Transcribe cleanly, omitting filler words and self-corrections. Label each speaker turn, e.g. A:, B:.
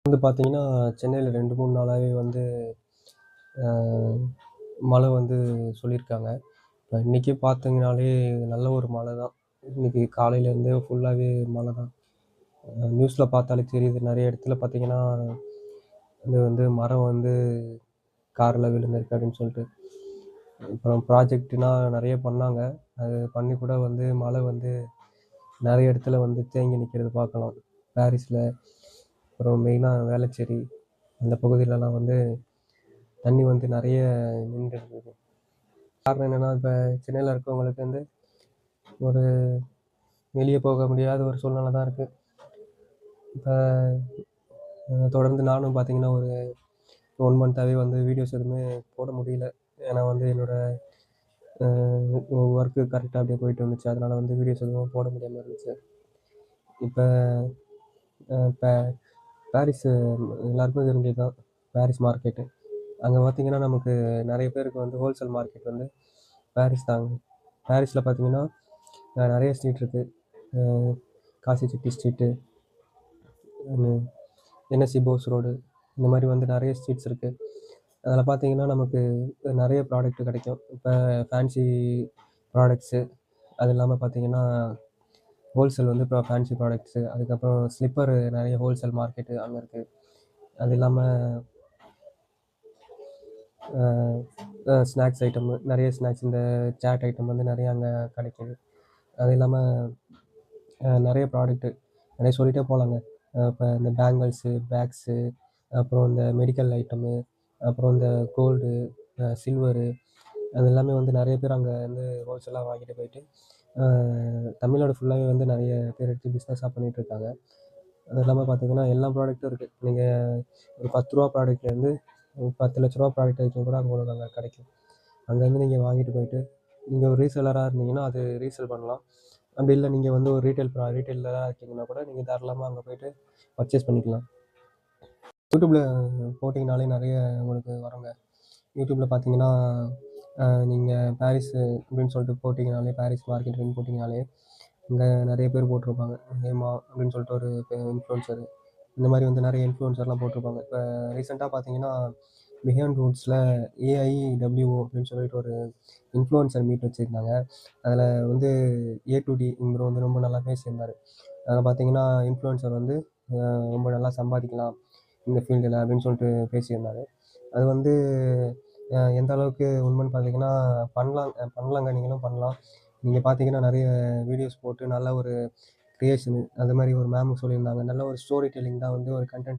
A: வந்து பார்த்தீங்கன்னா, சென்னையில 2, 3 நாளாவே வந்து அ மழை வந்து சொல்லியிருக்காங்க. இப்ப இன்னைக்கு பார்த்தீங்கனாலே நல்ல ஒரு மழை தான். இன்னைக்கு காலையிலேருந்தே ஃபுல்லாவே மழை தான். நியூஸ்ல பார்த்தாலே தெரியுது. நெறைய இடத்துல பார்த்தீங்கன்னா, இது வந்து மரம் வந்து கார்ல விழுந்திருக்கு அப்படின்னு சொல்லிட்டு. அப்புறம் ப்ராஜெக்ட்னா நெறைய பண்ணாங்க. அது பண்ணி கூட வந்து மழை வந்து நெறைய இடத்துல வந்து தேங்கி நிக்கிறத பார்க்கலாம். பாரிஸ்ல, அப்புறம் மெயினா வேளச்சேரி அந்த பகுதியிலலாம் வந்து தண்ணி வந்து நெறைய நின்றுருந்தது. காரணம் என்னன்னா, இப்ப சென்னையில இருக்கவங்களுக்கு வந்து ஒரு வெளிய போக முடியாத ஒரு சூழ்நிலை தான் இருக்கு. இப்ப தொடர்ந்து நானும் பார்த்தீங்கன்னா, ஒரு 1 மந்த்தாவே வந்து வீடியோஸ் எதுவுமே போட முடியல. ஏன்னா வந்து என்னோட அ ஒர்க்கு கரெக்ட்டா அப்படியே போயிட்டு இருந்துச்சு. அதனால வந்து வீடியோஸ் எதுவும் போட முடியாம இருந்துச்சு. இப்ப இப்ப பாரிஸ் எல்லாருக்கும் தெரிஞ்சது தான். Paris market. அங்க பார்த்தீங்கன்னா, நமக்கு நெறைய பேருக்கு வந்து ஹோல்சேல் மார்க்கெட் வந்து பாரிஸ் தாங்க. பாரிஸ்ல பார்த்தீங்கன்னா, நெறைய ஸ்ட்ரீட் இருக்கு. அ காசி செட்டி ஸ்ட்ரீட்டு, ம் என்எஸ்சி போஸ் ரோடு இந்த மாரி வந்து நெறைய ஸ்ட்ரீட்ஸ் இருக்கு. அதில பார்த்தீங்கன்னா, நமக்கு நெறைய ப்ராடக்ட் கிடைக்கும். இப்ப ஃபேன்சி ப்ராடக்ட்ஸு, அது இல்லாம பார்த்தீங்கன்னா, ஹோல்சேல் வந்து இப்போ ஃபேன்சி ப்ராடக்ட்ஸு, அதுக்கப்புறம் ஸ்லிப்பர் நெறைய ஹோல்சேல் மார்க்கெட்டு அங்க இருக்கு. அது இல்லாம அ ஸ்நாக்ஸ் ஐட்டம் நெறைய ஸ்நாக்ஸ் இந்த சாட் ஐட்டம் வந்து நெறைய அங்க கிடைக்குது. அது இல்லாம நெறைய ப்ராடக்ட்டு நெறைய சொல்லிட்டே போலாங்க. இப்ப இந்த பேங்கிள்ஸு, பேக்ஸு, அப்புறம் இந்த மெடிக்கல் ஐட்டமு, அப்புறம் இந்த கோல்டு, சில்வரு அது எல்லாமே வந்து நெறைய பேர் அங்க வந்து ஹோல்சேலா வாங்கிட்டு போயிட்டு, அ தமிழ்நாடு ஃபுல்லாவே வந்து நெறைய பேர் எடுத்து பிசினஸா பண்ணிட்டு இருக்காங்க. அது இல்லாம பார்த்தீங்கன்னா, எல்லா ப்ராடக்ட்டும் இருக்கு. நீங்க ஒரு ரூ. 10 ப்ராடக்ட்லேருந்து ஒரு ரூ. 10,00,000 ப்ராடக்ட் வரைக்கும் கூட உங்களுக்கு அங்க கிடைக்கும். அங்கருந்து நீங்க வாங்கிட்டு போயிட்டு, நீங்க ஒரு ரீசெல்லரா இருந்தீங்கன்னா, அது ரீசேல் பண்ணலாம். அப்படி இல்ல நீங்க வந்து ஒரு ரீட்டெயிலரா இருக்கீங்கன்னா கூட நீங்க தாராளமா அங்க போயிட்டு பர்ச்சேஸ் பண்ணிக்கலாம். யூடியூப்ல போட்டீங்கனாலே நெறைய உங்களுக்கு வருங்க. யூடியூப்ல பார்த்தீங்கன்னா, நீங்க பாரிஸ் அப்படின்னு சொல்லிட்டு போட்டீங்கனாலே, பாரிஸ் மார்க்கெட் அப்படின்னு போட்டீங்கனாலே, அங்க நெறைய பேர் போட்டிருப்பாங்க. ஹேமா அப்படின்னு சொல்லிட்டு ஒரு இன்ஃப்ளூயன்சரு. இந்த மாரி வந்து நெறைய இன்ஃப்ளூயன்சர்லாம் போட்டிருப்பாங்க. இப்ப ரீசென்ட்டா பார்த்தீங்கன்னா, பிஹைண்ட் ரூட்ஸ்ல ஏஐடபிள்யூஓ அப்படின்னு சொல்லிட்டு ஒரு இன்ஃப்ளூயன்சர் மீட் வச்சிருந்தாங்க. அதில வந்து ஏ டூ டி ப்ரோ வந்து ரொம்ப நல்லா பேசியிருந்தாரு. அதில பார்த்தீங்கன்னா, இன்ஃப்ளூயன்சர் வந்து ரொம்ப நல்லா சம்பாதிக்கலாம் இந்த ஃபீல்டுல அப்படின்னு சொல்லிட்டு பேசியிருந்தாரு. அது வந்து எந்த அளவுக்கு உண்மைன்னு பார்த்தீங்கன்னா, பண்ணலாங்க நீங்களும் பண்ணலாம். நீங்க பார்த்தீங்கன்னா, நெறைய வீடியோஸ் போட்டு நல்ல ஒரு கிரியேஷனு அது மாரி ஒரு மேமும் சொல்லியிருந்தாங்க. நல்ல ஒரு ஸ்டோரி டெல்லிங் தான் வந்து ஒரு கன்டென்ட்